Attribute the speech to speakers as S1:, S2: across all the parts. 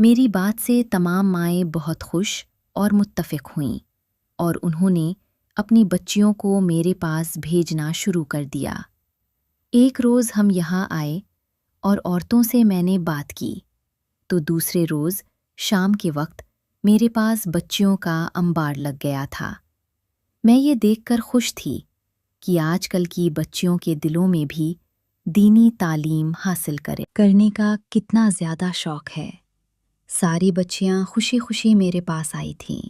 S1: میری بات سے تمام مائیں بہت خوش اور متفق ہوئیں اور انہوں نے اپنی بچیوں کو میرے پاس بھیجنا شروع کر دیا۔ ایک روز ہم یہاں آئے اور عورتوں سے میں نے بات کی، تو دوسرے روز شام کے وقت میرے پاس بچیوں کا انبار لگ گیا تھا۔ میں یہ دیکھ کر خوش تھی کہ آج کل کی بچیوں کے دلوں میں بھی دینی تعلیم حاصل کرنے کا کتنا زیادہ شوق ہے۔ ساری بچیاں خوشی خوشی میرے پاس آئی تھیں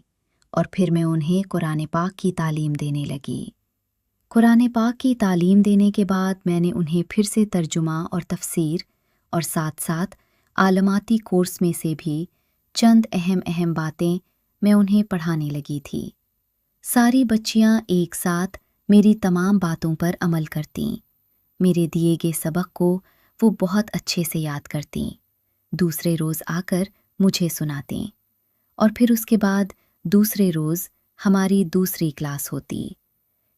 S1: اور پھر میں انہیں قرآن پاک کی تعلیم دینے لگی۔ قرآن پاک کی تعلیم دینے کے بعد میں نے انہیں پھر سے ترجمہ اور تفسیر اور ساتھ ساتھ عالماتی کورس میں سے بھی چند اہم باتیں میں انہیں پڑھانے لگی تھی۔ ساری بچیاں ایک ساتھ میری تمام باتوں پر عمل کرتیں۔ میرے دیے گئے سبق کو وہ بہت اچھے سے یاد کرتیں، دوسرے روز آ کر مجھے سناتیں، اور پھر اس کے بعد دوسرے روز ہماری دوسری کلاس ہوتی۔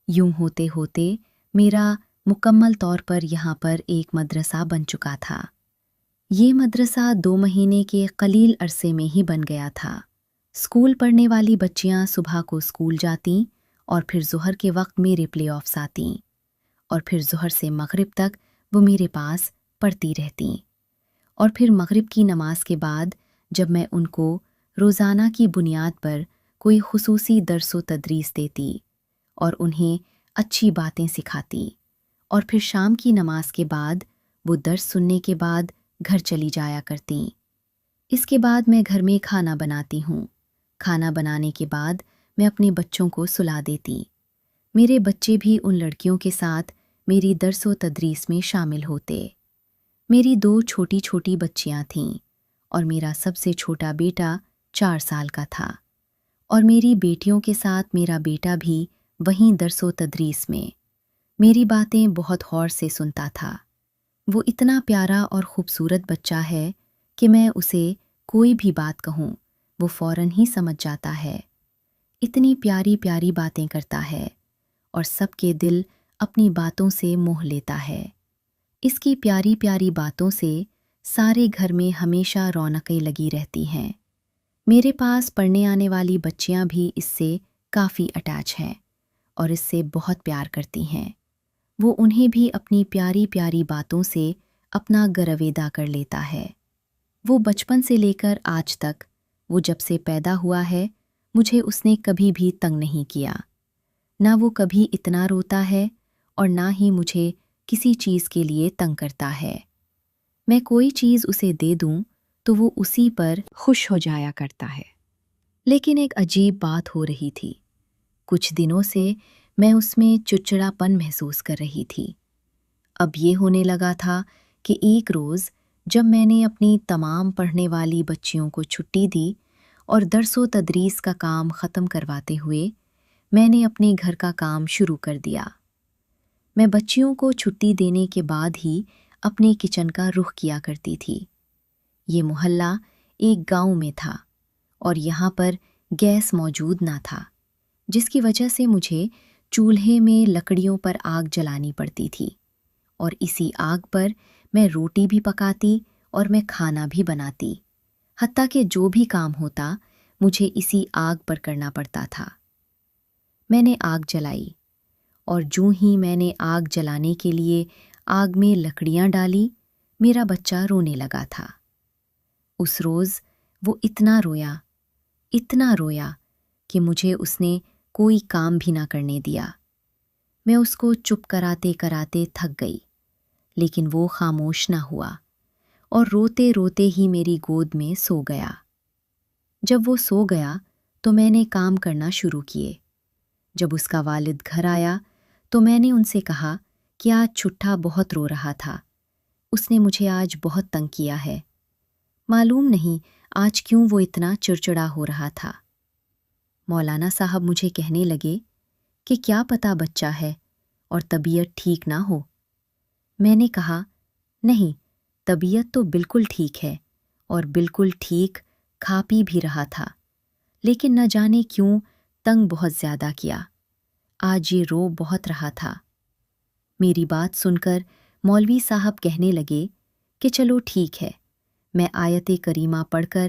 S1: یوں ہوتے ہوتے میرا مکمل طور پر یہاں پر ایک مدرسہ بن چکا تھا۔ یہ مدرسہ 2 مہینے کے قلیل عرصے میں ہی بن گیا تھا۔ اسکول پڑھنے والی بچیاں صبح کو اسکول جاتیں اور پھر ظہر کے وقت میرے پلے آفس آتیں، اور پھر ظہر سے مغرب تک وہ میرے پاس پڑھتی رہتیں، اور پھر مغرب کی نماز کے بعد جب میں ان کو روزانہ کی بنیاد پر کوئی خصوصی درس و تدریس دیتی اور انہیں اچھی باتیں سکھاتی، اور پھر شام کی نماز کے بعد وہ درس سننے کے بعد گھر چلی جایا کرتیں۔ اس کے بعد میں گھر میں کھانا بناتی ہوں۔ کھانا بنانے کے بعد میں اپنے بچوں کو سلا دیتی۔ میرے بچے بھی ان لڑکیوں کے ساتھ میری درس و تدریس میں شامل ہوتے۔ میری 2 چھوٹی چھوٹی بچیاں تھیں اور میرا سب سے چھوٹا بیٹا 4 سال کا تھا، اور میری بیٹیوں کے ساتھ میرا بیٹا بھی وہیں درس و تدریس میں میری باتیں بہت غور سے سنتا تھا۔ وہ اتنا پیارا اور خوبصورت بچہ ہے کہ میں اسے کوئی بھی بات کہوں وہ فوراً ہی سمجھ جاتا ہے۔ اتنی پیاری پیاری باتیں کرتا ہے اور سب کے دل اپنی باتوں سے موہ لیتا ہے۔ اس کی پیاری پیاری باتوں سے سارے گھر میں ہمیشہ رونقیں لگی رہتی ہیں۔ میرے پاس پڑھنے آنے والی بچیاں بھی اس سے کافی اٹیچ ہیں اور اس سے بہت پیار کرتی ہیں۔ وہ انہیں بھی اپنی پیاری پیاری باتوں سے اپنا گرویدہ کر لیتا ہے۔ وہ بچپن سے لے کر آج تک، وہ جب سے پیدا ہوا ہے، مجھے اس نے کبھی بھی تنگ نہیں کیا۔ نہ وہ کبھی اتنا روتا ہے اور نہ ہی مجھے کسی چیز کے لیے تنگ کرتا ہے۔ میں کوئی چیز اسے دے دوں تو وہ اسی پر خوش ہو جایا کرتا ہے۔ لیکن ایک عجیب بات ہو رہی تھی۔ کچھ دنوں سے میں اس میں چڑچڑا پن محسوس کر رہی تھی۔ اب یہ ہونے لگا تھا کہ ایک روز جب میں نے اپنی تمام پڑھنے والی بچیوں کو چھٹی دی اور درس و تدریس کا کام ختم کرواتے ہوئے میں نے اپنے گھر کا کام شروع کر دیا۔ میں بچیوں کو چھٹی دینے کے بعد ہی اپنے کچن کا رخ کیا کرتی تھی۔ یہ محلہ ایک گاؤں میں تھا اور یہاں پر گیس موجود نہ تھا، جس کی وجہ سے مجھے چولہے میں لکڑیوں پر آگ جلانی پڑتی تھی، اور اسی آگ پر میں روٹی بھی پکاتی اور میں کھانا بھی بناتی، حتیٰ کہ جو بھی کام ہوتا مجھے اسی آگ پر کرنا پڑتا تھا۔ میں نے آگ جلائی، اور جوں ہی میں نے آگ جلانے کے لیے آگ میں لکڑیاں ڈالی، میرا بچہ رونے لگا تھا۔ اس روز وہ اتنا رویا کہ مجھے اس نے کوئی کام بھی نہ کرنے دیا۔ میں اس کو چپ کراتے کراتے تھک گئی، لیکن وہ خاموش نہ ہوا اور روتے روتے ہی میری گود میں سو گیا۔ جب وہ سو گیا تو میں نے کام کرنا شروع کیے۔ جب اس کا والد گھر آیا تو میں نے ان سے کہا کہ آج چھٹا بہت رو رہا تھا، اس نے مجھے آج بہت تنگ کیا ہے۔ معلوم نہیں آج کیوں وہ اتنا چڑچڑا ہو رہا تھا۔ مولانا صاحب مجھے کہنے لگے کہ کیا پتہ بچہ ہے اور طبیعت ٹھیک نہ ہو۔ میں نے کہا نہیں، طبیعت تو بالکل ٹھیک ہے اور بالکل ٹھیک کھا پی بھی رہا تھا، لیکن نہ جانے کیوں تنگ بہت زیادہ کیا۔ آج یہ رو بہت رہا تھا۔ میری بات سن کر مولوی صاحب کہنے لگے کہ چلو ٹھیک ہے، میں آیت کریمہ پڑھ کر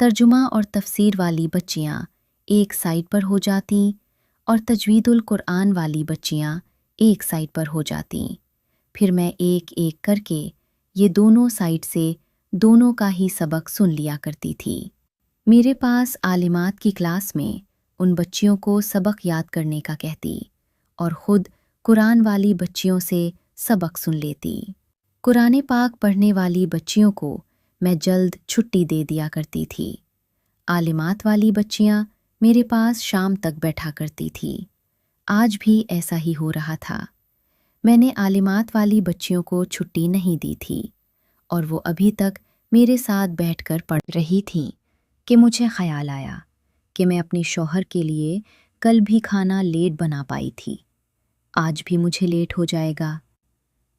S1: ترجمہ اور تفسیر والی بچیاں ایک سائٹ پر ہو جاتیں اور تجوید القرآن والی بچیاں ایک سائٹ پر ہو جاتیں۔ پھر میں ایک ایک کر کے یہ دونوں سائٹ سے دونوں کا ہی سبق سن لیا کرتی تھی۔ میرے پاس عالمات کی کلاس میں ان بچیوں کو سبق یاد کرنے کا کہتی اور خود قرآن والی بچیوں سے سبق سن لیتی۔ قرآن پاک پڑھنے والی بچیوں کو میں جلد چھٹی دے دیا کرتی تھی۔ عالمات والی بچیاں میرے پاس شام تک بیٹھا کرتی تھی۔ آج بھی ایسا ہی ہو رہا تھا۔ میں نے عالمات والی بچیوں کو چھٹی نہیں دی تھی اور وہ ابھی تک میرے ساتھ بیٹھ کر پڑھ رہی تھیں کہ مجھے خیال آیا کہ میں اپنے شوہر کے لیے کل بھی کھانا لیٹ بنا پائی تھی، آج بھی مجھے لیٹ ہو جائے گا۔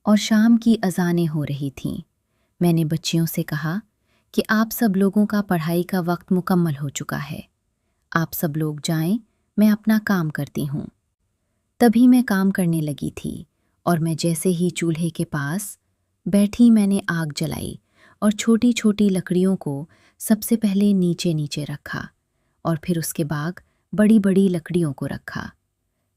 S1: اور شام کی اذانیں ہو رہی تھیں۔ میں نے بچیوں سے کہا کہ آپ سب لوگوں کا پڑھائی کا وقت مکمل ہو چکا ہے، آپ سب لوگ جائیں، میں اپنا کام کرتی ہوں۔ تبھی میں کام کرنے لگی تھی اور میں جیسے ہی چولہے کے پاس بیٹھی میں نے آگ جلائی اور چھوٹی چھوٹی لکڑیوں کو سب سے پہلے نیچے نیچے رکھا اور پھر اس کے بعد بڑی بڑی لکڑیوں کو رکھا۔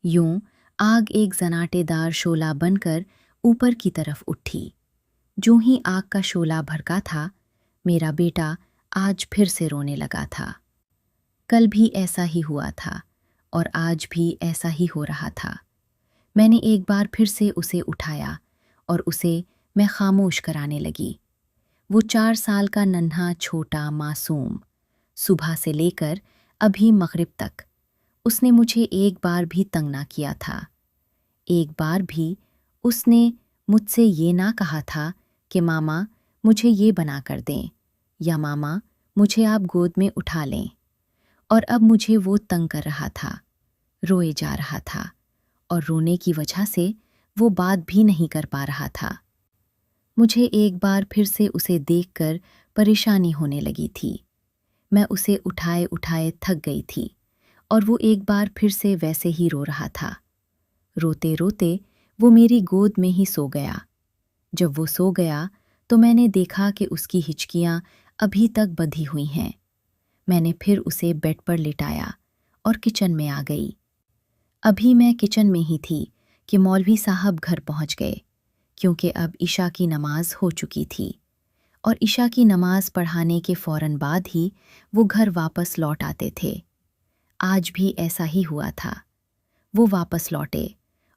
S1: یوں آگ ایک زناٹے دار شعلہ بن کر اوپر کی طرف اٹھی۔ جو ہی آگ کا شعلہ بھڑکا تھا، میرا بیٹا آج پھر سے رونے لگا تھا۔ کل بھی ایسا ہی ہوا تھا اور آج بھی ایسا ہی ہو رہا تھا۔ میں نے ایک بار پھر سے اسے اٹھایا اور اسے میں خاموش کرانے لگی۔ وہ 4 سال کا ننھا چھوٹا معصوم، صبح سے لے کر ابھی مغرب تک اس نے مجھے ایک بار بھی تنگ نہ کیا تھا۔ ایک بار بھی اس نے مجھ سے یہ نہ کہا تھا کہ ماما مجھے یہ بنا کر دیں یا ماما مجھے آپ گود میں اٹھا لیں۔ اور اب مجھے وہ تنگ کر رہا تھا، روئے جا رہا تھا اور رونے کی وجہ سے وہ بات بھی نہیں کر پا رہا تھا۔ مجھے ایک بار پھر سے اسے دیکھ کر پریشانی ہونے لگی تھی۔ میں اسے اٹھائے اٹھائے تھک گئی تھی اور وہ ایک بار پھر سے ویسے ہی رو رہا تھا۔ روتے روتے وہ میری گود میں ہی سو گیا۔ جب وہ سو گیا تو میں نے دیکھا کہ اس کی ہچکیاں ابھی تک بندھی ہوئی ہیں۔ میں نے پھر اسے بیڈ پر لٹایا اور کچن میں آ گئی۔ ابھی میں کچن میں ہی تھی کہ مولوی صاحب گھر پہنچ گئے، کیونکہ اب عشاء کی نماز ہو چکی تھی اور عشاء کی نماز پڑھانے کے فوراً بعد ہی وہ گھر واپس لوٹ آتے تھے۔ آج بھی ایسا ہی ہوا تھا۔ وہ واپس لوٹے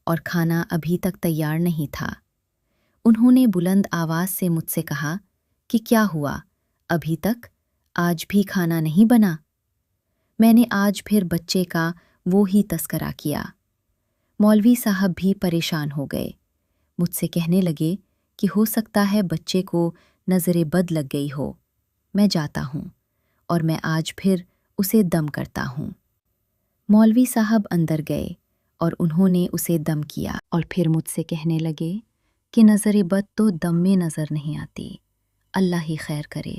S1: اور کھانا ابھی تک تیار نہیں تھا۔ انہوں نے بلند آواز سے مجھ سے کہا کہ کیا ہوا، ابھی تک آج بھی کھانا نہیں بنا؟ میں نے آج پھر بچے کا وہی تذکرہ کیا۔ مولوی صاحب بھی پریشان ہو گئے، مجھ سے کہنے لگے کہ ہو سکتا ہے بچے کو نظر بد لگ گئی ہو، میں جاتا ہوں اور میں آج پھر اسے دم کرتا ہوں۔ مولوی صاحب اندر گئے اور انہوں نے اسے دم کیا اور پھر مجھ سے کہنے لگے کہ نظر بد تو دم میں نظر نہیں آتی، اللہ ہی خیر کرے،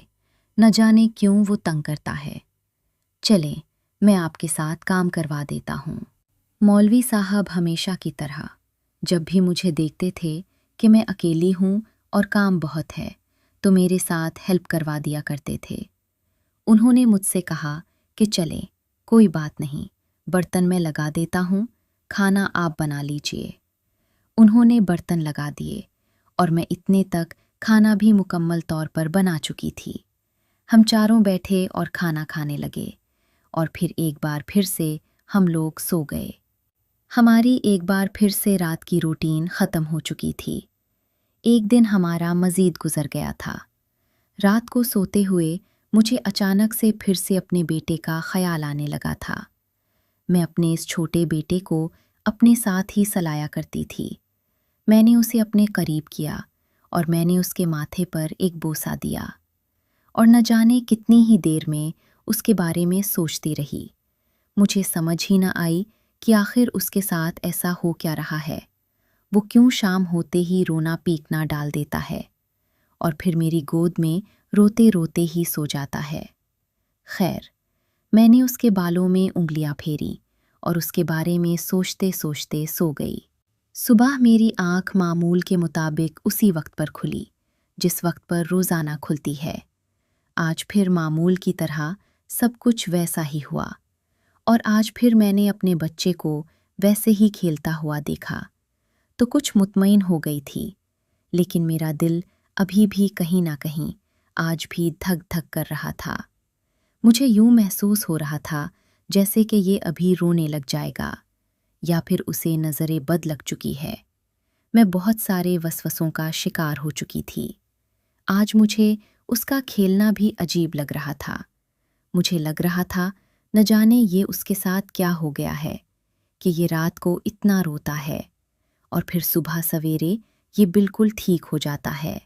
S1: نہ جانے کیوں وہ تنگ کرتا ہے، چلیں میں آپ کے ساتھ کام کروا دیتا ہوں۔ مولوی صاحب ہمیشہ کی طرح جب بھی مجھے دیکھتے تھے کہ میں اکیلی ہوں اور کام بہت ہے تو میرے ساتھ ہیلپ کروا دیا کرتے تھے۔ انہوں نے مجھ سے کہا کہ چلیں کوئی بات نہیں، برتن میں لگا دیتا ہوں، کھانا آپ بنا لیجئے۔ انہوں نے برتن لگا دیے اور میں اتنے تک کھانا بھی مکمل طور پر بنا چکی تھی۔ ہم چاروں بیٹھے اور کھانا کھانے لگے اور پھر ایک بار پھر سے ہم لوگ سو گئے۔ ہماری ایک بار پھر سے رات کی روٹین ختم ہو چکی تھی۔ ایک دن ہمارا مزید گزر گیا تھا۔ رات کو سوتے ہوئے مجھے اچانک سے پھر سے اپنے بیٹے کا خیال آنے لگا تھا۔ میں اپنے اس چھوٹے بیٹے کو اپنے ساتھ ہی سلایا کرتی تھی۔ میں نے اسے اپنے قریب کیا اور میں نے اس کے ماتھے پر ایک بوسہ دیا اور نہ جانے کتنی ہی دیر میں اس کے بارے میں سوچتی رہی۔ مجھے سمجھ ہی نہ آئی کہ آخر اس کے ساتھ ایسا ہو کیا رہا ہے، وہ کیوں شام ہوتے ہی رونا پیٹنا ڈال دیتا ہے اور پھر میری گود میں روتے روتے ہی سو جاتا ہے۔ خیر، میں نے اس کے بالوں میں انگلیاں پھیری اور اس کے بارے میں سوچتے سوچتے سو گئی۔ صبح میری آنکھ معمول کے مطابق اسی وقت پر کھلی جس وقت پر روزانہ کھلتی ہے۔ آج پھر معمول کی طرح سب کچھ ویسا ہی ہوا، اور آج پھر میں نے اپنے بچے کو ویسے ہی کھیلتا ہوا دیکھا تو کچھ مطمئن ہو گئی تھی، لیکن میرا دل ابھی بھی کہیں نہ کہیں آج بھی دھک دھک کر رہا تھا۔ مجھے یوں محسوس ہو رہا تھا جیسے کہ یہ ابھی رونے لگ جائے گا، یا پھر اسے نظر بد لگ چکی ہے۔ میں بہت سارے وسوسوں کا شکار ہو چکی تھی۔ آج مجھے اس کا کھیلنا بھی عجیب لگ رہا تھا۔ مجھے لگ رہا تھا نہ جانے یہ اس کے ساتھ کیا ہو گیا ہے کہ یہ رات کو اتنا روتا ہے اور پھر صبح سویرے یہ بالکل ٹھیک ہو جاتا ہے۔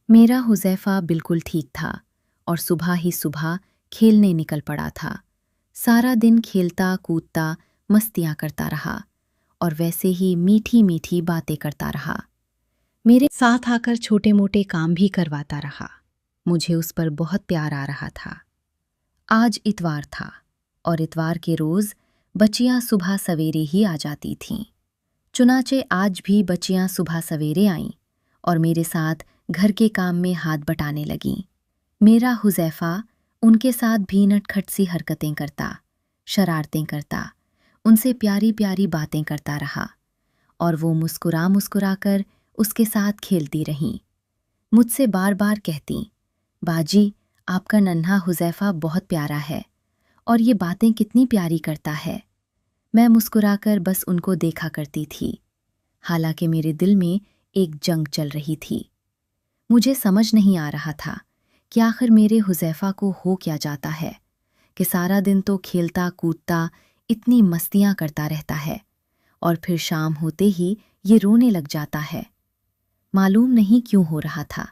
S1: میرا حذیفہ بالکل ٹھیک تھا اور صبح ہی صبح کھیلنے نکل پڑا تھا۔ سارا دن کھیلتا کودتا مستیاں کرتا رہا اور ویسے ہی میٹھی میٹھی باتیں کرتا رہا۔ میرے ساتھ آ کر چھوٹے موٹے کام بھی کرواتا رہا۔ مجھے اس پر بہت پیار آ رہا تھا۔ آج اتوار تھا اور اتوار کے روز بچیاں صبح سویرے ہی آ جاتی تھیں۔ چنانچہ آج بھی بچیاں صبح سویرے آئیں اور میرے ساتھ گھر کے کام میں ہاتھ بٹانے لگیں۔ میرا حذیفہ ان کے ساتھ بھی نٹ کھٹ سی حرکتیں کرتا، شرارتیں کرتا، ان سے پیاری پیاری باتیں کرتا رہا، اور وہ مسکرا مسکرا کر اس کے ساتھ کھیلتی رہیں۔ مجھ سے بار بار کہتی، باجی آپ کا ننھا حذیفہ بہت پیارا ہے اور یہ باتیں کتنی پیاری کرتا ہے۔ میں مسکرا کر بس ان کو دیکھا کرتی تھی، حالانکہ میرے دل میں ایک جنگ چل رہی تھی۔ مجھے سمجھ نہیں آ رہا تھا کہ آخر میرے حذیفہ کو ہو کیا جاتا ہے کہ سارا دن تو کھیلتا کودتا اتنی مستیاں کرتا رہتا ہے اور پھر شام ہوتے ہی یہ رونے لگ جاتا ہے۔ معلوم نہیں کیوں ہو رہا تھا۔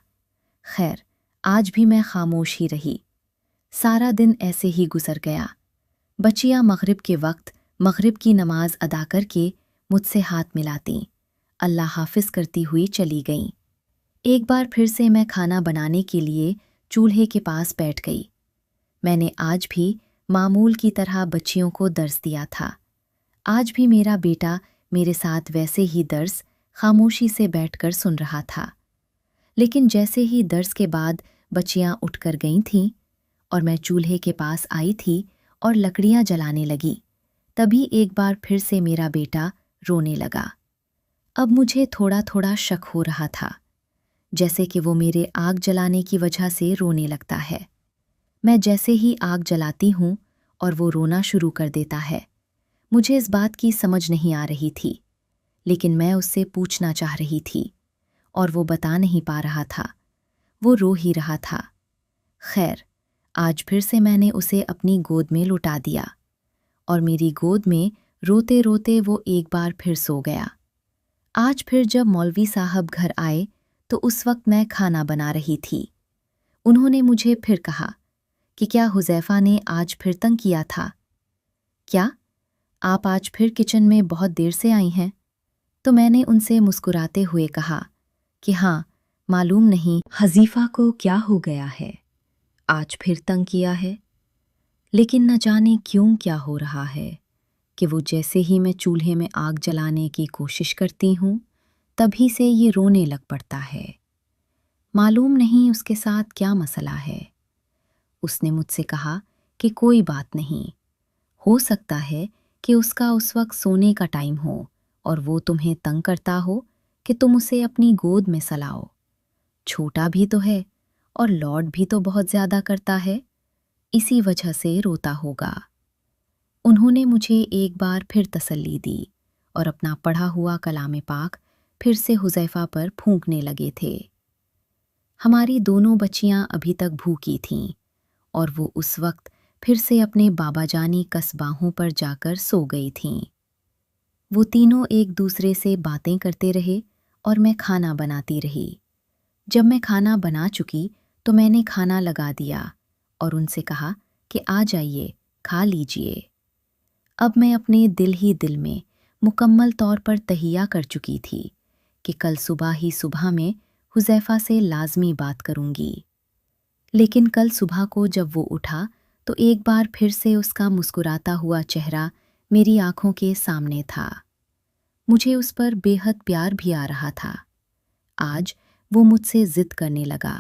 S1: خیر، آج بھی میں خاموش ہی رہی۔ سارا دن ایسے ہی گزر گیا۔ بچیاں مغرب کے وقت مغرب کی نماز ادا کر کے مجھ سے ہاتھ ملاتیں، اللہ حافظ کرتی ہوئی چلی گئیں۔ ایک بار پھر سے میں کھانا بنانے کے لیے چولہے کے پاس بیٹھ گئی۔ میں نے آج بھی معمول کی طرح بچیوں کو درس دیا تھا۔ آج بھی میرا بیٹا میرے ساتھ ویسے ہی درس خاموشی سے بیٹھ کر سن رہا تھا۔ لیکن جیسے ہی درس کے بعد بچیاں اٹھ کر گئی تھیں اور میں چولہے کے پاس آئی تھی اور لکڑیاں جلانے لگی، تبھی ایک بار پھر سے میرا بیٹا رونے لگا۔ اب مجھے تھوڑا تھوڑا شک ہو رہا تھا، جیسے کہ وہ میرے آگ جلانے کی وجہ سے رونے لگتا ہے۔ میں جیسے ہی آگ جلاتی ہوں اور وہ رونا شروع کر دیتا ہے۔ مجھے اس بات کی سمجھ نہیں آ رہی تھی، لیکن میں اس سے پوچھنا چاہ رہی تھی اور وہ بتا نہیں پا رہا تھا، وہ رو ہی رہا تھا۔ خیر، آج پھر سے میں نے اسے اپنی گود میں لٹا دیا اور میری گود میں روتے روتے وہ ایک بار پھر سو گیا۔ آج پھر جب مولوی صاحب گھر آئے تو اس وقت میں کھانا بنا رہی تھی۔ انہوں نے مجھے پھر کہا کہ کیا حذیفہ نے آج پھر تنگ کیا تھا؟ کیا آپ آج پھر کچن میں بہت دیر سے آئی ہیں؟ تو میں نے ان سے مسکراتے ہوئے کہا کہ ہاں، معلوم نہیں حذیفہ کو کیا ہو گیا ہے، آج پھر تنگ کیا ہے۔ لیکن نہ جانے کیوں کیا ہو رہا ہے کہ وہ جیسے ہی میں چولہے میں آگ جلانے کی کوشش کرتی ہوں، تبھی سے یہ رونے لگ پڑتا ہے۔ معلوم نہیں اس کے ساتھ کیا مسئلہ ہے۔ اس نے مجھ سے کہا کہ کوئی بات نہیں، ہو سکتا ہے کہ اس کا اس وقت سونے کا ٹائم ہو اور وہ تمہیں تنگ کرتا ہو کہ تم اسے اپنی گود میں سلاؤ۔ چھوٹا بھی تو ہے اور لوڈ بھی تو بہت زیادہ کرتا ہے، اسی وجہ سے روتا ہوگا۔ انہوں نے مجھے ایک بار پھر تسلی دی اور اپنا پڑھا ہوا کلام پاک پھر سے حذیفہ پر پھونکنے لگے تھے۔ ہماری دونوں بچیاں ابھی تک بھوکی تھیں اور وہ اس وقت پھر سے اپنے بابا جانی قصباہوں پر جا کر سو گئی تھیں۔ وہ تینوں ایک دوسرے سے باتیں کرتے رہے اور میں کھانا بناتی رہی۔ جب میں کھانا بنا چکی تو میں نے کھانا لگا دیا اور ان سے کہا کہ آ جائیے، کھا لیجئے۔ اب میں اپنے دل ہی دل میں مکمل طور پر تہیہ کر چکی تھی کہ کل صبح ہی صبح میں حذیفہ سے لازمی بات کروں گی۔ لیکن کل صبح کو جب وہ اٹھا تو ایک بار پھر سے اس کا مسکراتا ہوا چہرہ میری آنکھوں کے سامنے تھا۔ مجھے اس پر بے حد پیار بھی آ رہا تھا۔ آج وہ مجھ سے ضد کرنے لگا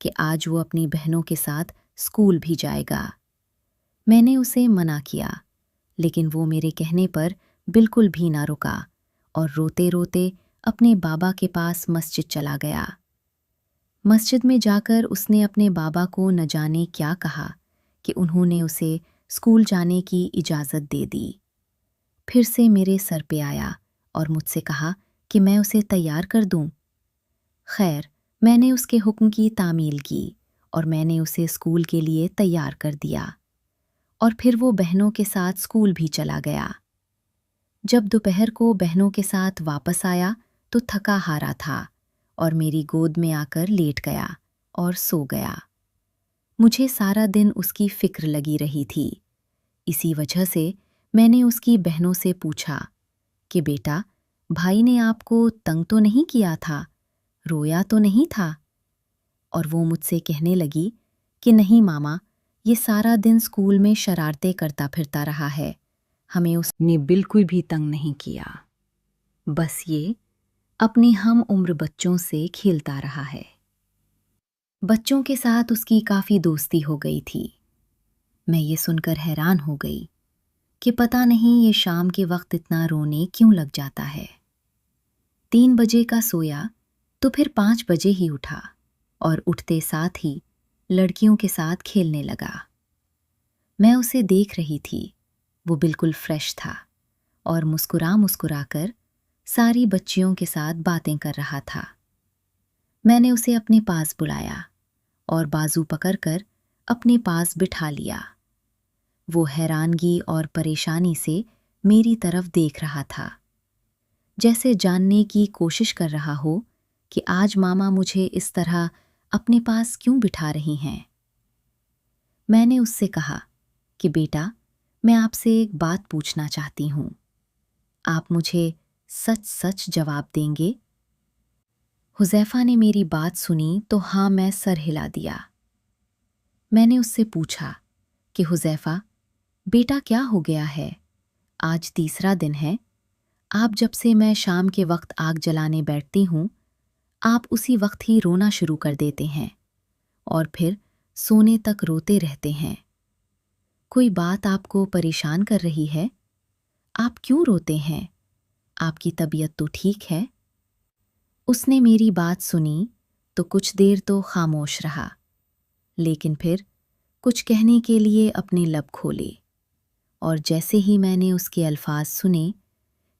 S1: کہ آج وہ اپنی بہنوں کے ساتھ اسکول بھی جائے گا۔ میں نے اسے منع کیا، لیکن وہ میرے کہنے پر بالکل بھی نہ رکا اور روتے روتے اپنے بابا کے پاس مسجد چلا گیا۔ مسجد میں جا کر اس نے اپنے بابا کو نہ جانے کیا کہا کہ انہوں نے اسے اسکول جانے کی اجازت دے دی۔ پھر سے میرے سر پہ آیا اور مجھ سے کہا کہ میں اسے تیار کر دوں۔ خیر، میں نے اس کے حکم کی تعمیل کی اور میں نے اسے اسکول کے لیے تیار کر دیا، اور پھر وہ بہنوں کے ساتھ اسکول بھی چلا گیا۔ جب دوپہر کو بہنوں کے ساتھ واپس آیا تو تھکا ہارا تھا اور میری گود میں آ کر لیٹ گیا اور سو گیا۔ مجھے سارا دن اس کی فکر لگی رہی تھی۔ اسی وجہ سے میں نے اس کی بہنوں سے پوچھا کہ بیٹا، بھائی نے آپ کو تنگ تو نہیں کیا تھا، رویا تو نہیں تھا؟ اور وہ مجھ سے کہنے لگی کہ نہیں ماما، یہ سارا دن اسکول میں شرارتیں کرتا پھرتا رہا ہے، ہمیں اس نے بالکل بھی تنگ نہیں کیا، بس یہ اپنے ہم عمر بچوں سے کھیلتا رہا ہے۔ بچوں کے ساتھ اس کی کافی دوستی ہو گئی تھی۔ میں یہ سن کر حیران ہو گئی کہ پتہ نہیں یہ شام کے وقت اتنا رونے کیوں لگ جاتا ہے۔ 3 بجے کا سویا تو پھر 5 بجے ہی اٹھا اور اٹھتے ساتھ ہی لڑکیوں کے ساتھ کھیلنے لگا۔ میں اسے دیکھ رہی تھی، وہ بالکل فریش تھا اور مسکرا مسکرا کر ساری بچیوں کے ساتھ باتیں کر رہا تھا۔ میں نے اسے اپنے پاس بلایا اور بازو پکڑ کر اپنے پاس بٹھا لیا۔ وہ حیرانگی اور پریشانی سے میری طرف دیکھ رہا تھا، جیسے جاننے کی کوشش کر رہا ہو کہ آج ماما مجھے اس طرح اپنے پاس کیوں بٹھا رہی ہیں۔ میں نے اس سے کہا کہ بیٹا، میں آپ سے ایک بات پوچھنا چاہتی ہوں، آپ مجھے سچ سچ جواب دیں گے؟ حذیفہ نے میری بات سنی تو ہاں میں سر ہلا دیا۔ میں نے اس سے پوچھا کہ حذیفہ بیٹا کیا ہو گیا ہے؟ آج تیسرا دن ہے، آپ جب سے میں شام کے وقت آگ جلانے بیٹھتی ہوں، آپ اسی وقت ہی رونا شروع کر دیتے ہیں اور پھر سونے تک روتے رہتے ہیں۔ کوئی بات آپ کو پریشان کر رہی ہے؟ آپ کیوں روتے ہیں؟ آپ کی طبیعت تو ٹھیک ہے؟ اس نے میری بات سنی تو کچھ دیر تو خاموش رہا، لیکن پھر کچھ کہنے کے لیے اپنے لب کھولے، اور جیسے ہی میں نے اس کے الفاظ سنے،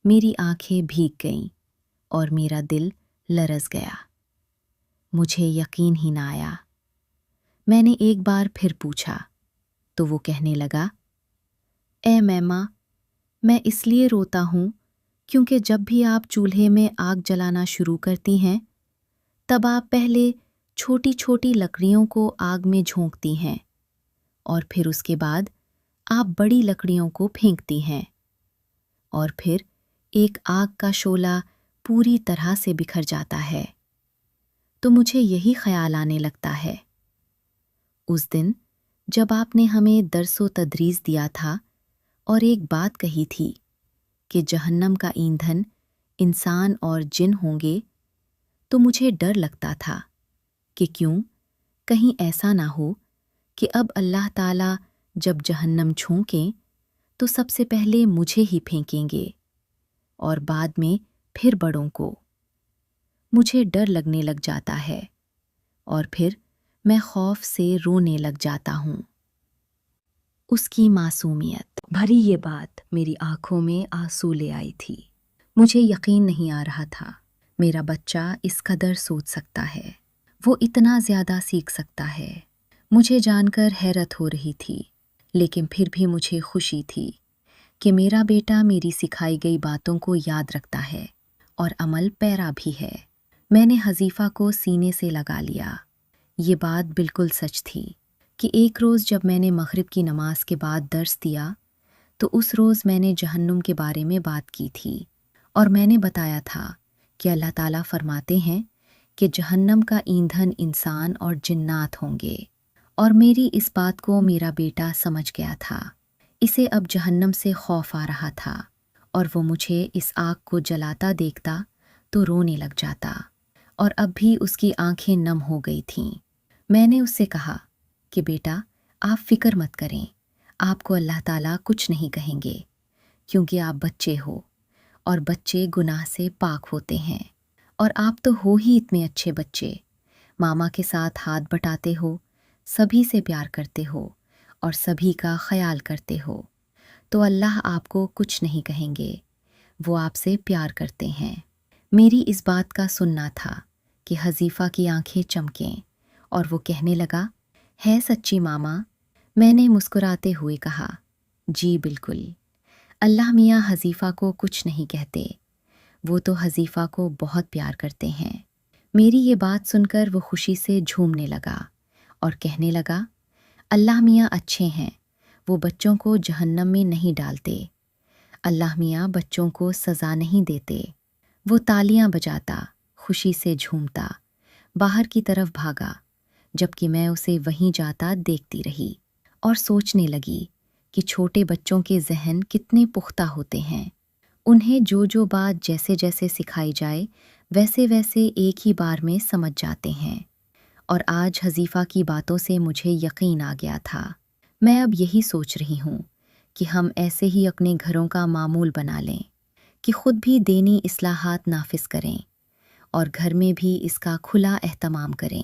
S1: میری آنکھیں بھیگ گئیں اور میرا دل لرز گیا۔ مجھے یقین ہی نہ آیا۔ میں نے ایک بار پھر پوچھا تو وہ کہنے لگا، اے میما، میں اس لیے روتا ہوں کیونکہ جب بھی آپ چولہے میں آگ جلانا شروع کرتی ہیں، تب آپ پہلے چھوٹی چھوٹی لکڑیوں کو آگ میں جھونکتی ہیں اور پھر اس کے بعد آپ بڑی لکڑیوں کو پھینکتی ہیں، اور پھر ایک آگ کا شعلہ پوری طرح سے بکھر جاتا ہے، تو مجھے یہی خیال آنے لگتا ہے۔ اس دن جب آپ نے ہمیں درس و تدریس دیا تھا اور ایک بات کہی تھی کہ جہنم کا ایندھن انسان اور جن ہوں گے، تو مجھے ڈر لگتا تھا کہ کیوں کہیں ایسا نہ ہو کہ اب اللہ تعالیٰ جب جہنم چھونکیں تو سب سے پہلے مجھے ہی پھینکیں گے اور بعد میں پھر بڑوں کو۔ مجھے ڈر لگنے لگ جاتا ہے اور پھر میں خوف سے رونے لگ جاتا ہوں۔ اس کی معصومیت بھری یہ بات میری آنکھوں میں آنسو لے آئی تھی۔ مجھے یقین نہیں آ رہا تھا میرا بچہ اس قدر سوچ سکتا ہے، وہ اتنا زیادہ سیکھ سکتا ہے۔ مجھے جان کر حیرت ہو رہی تھی، لیکن پھر بھی مجھے خوشی تھی کہ میرا بیٹا میری سکھائی گئی باتوں کو یاد رکھتا ہے اور عمل پیرا بھی ہے۔ میں نے حذیفہ کو سینے سے لگا لیا۔ یہ بات بالکل سچ تھی کہ ایک روز جب میں نے مغرب کی نماز کے بعد درس دیا تو اس روز میں نے جہنم کے بارے میں بات کی تھی، اور میں نے بتایا تھا کہ اللہ تعالیٰ فرماتے ہیں کہ جہنم کا ایندھن انسان اور جنات ہوں گے، اور میری اس بات کو میرا بیٹا سمجھ گیا تھا۔ اسے اب جہنم سے خوف آ رہا تھا اور وہ مجھے اس آگ کو جلاتا دیکھتا تو رونے لگ جاتا، اور اب بھی اس کی آنکھیں نم ہو گئی تھیں۔ میں نے اس سے کہا کہ بیٹا آپ فکر مت کریں، آپ کو اللہ تعالیٰ کچھ نہیں کہیں گے، کیونکہ آپ بچے ہو اور بچے گناہ سے پاک ہوتے ہیں، اور آپ تو ہو ہی اتنے اچھے بچے، ماما کے ساتھ ہاتھ بٹاتے ہو، سبھی سے پیار کرتے ہو اور سبھی کا خیال کرتے ہو، تو اللہ آپ کو کچھ نہیں کہیں گے، وہ آپ سے پیار کرتے ہیں۔ میری اس بات کا سننا تھا کہ حذیفہ کی آنکھیں چمکیں اور وہ کہنے لگا، ہے سچی ماما؟ میں نے مسکراتے ہوئے کہا، جی بالکل، اللہ میاں حذیفہ کو کچھ نہیں کہتے، وہ تو حذیفہ کو بہت پیار کرتے ہیں۔ میری یہ بات سن کر وہ خوشی سے جھومنے لگا اور کہنے لگا، اللہ میاں اچھے ہیں، وہ بچوں کو جہنم میں نہیں ڈالتے، اللہ میاں بچوں کو سزا نہیں دیتے۔ وہ تالیاں بجاتا، خوشی سے جھومتا، باہر کی طرف بھاگا، جبکہ میں اسے وہیں جاتا دیکھتی رہی اور سوچنے لگی کہ چھوٹے بچوں کے ذہن کتنے پختہ ہوتے ہیں، انہیں جو بات جیسے جیسے سکھائی جائے ویسے ویسے ایک ہی بار میں سمجھ جاتے ہیں، اور آج حذیفہ کی باتوں سے مجھے یقین آ گیا تھا۔ میں اب یہی سوچ رہی ہوں کہ ہم ایسے ہی اپنے گھروں کا معمول بنا لیں کہ خود بھی دینی اصلاحات نافذ کریں اور گھر میں بھی اس کا کھلا اہتمام کریں،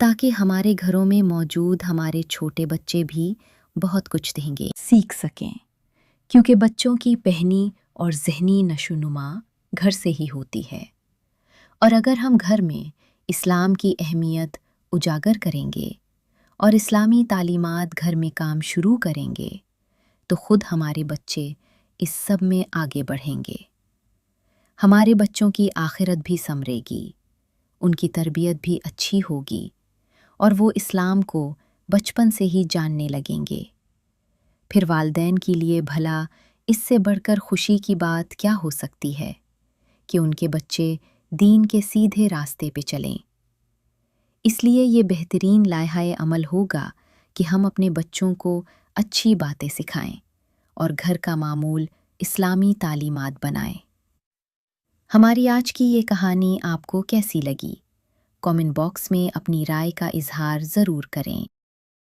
S1: تاکہ ہمارے گھروں میں موجود ہمارے چھوٹے بچے بھی بہت کچھ دیں گے، سیکھ سکیں، کیونکہ بچوں کی پہنی اور ذہنی نشو و نما گھر سے ہی ہوتی ہے، اور اگر ہم گھر میں اسلام کی اہمیت اجاگر کریں گے اور اسلامی تعلیمات گھر میں کام شروع کریں گے تو خود ہمارے بچے اس سب میں آگے بڑھیں گے، ہمارے بچوں کی آخرت بھی سنورے گی، ان کی تربیت بھی اچھی ہوگی اور وہ اسلام کو بچپن سے ہی جاننے لگیں گے۔ پھر والدین کے لیے بھلا اس سے بڑھ کر خوشی کی بات کیا ہو سکتی ہے کہ ان کے بچے دین کے سیدھے راستے پہ چلیں۔ اس لیے یہ بہترین لائحہ عمل ہوگا کہ ہم اپنے بچوں کو اچھی باتیں سکھائیں اور گھر کا معمول اسلامی تعلیمات بنائیں۔ ہماری آج کی یہ کہانی آپ کو کیسی لگی؟ کامنٹ باکس میں اپنی رائے کا اظہار ضرور کریں۔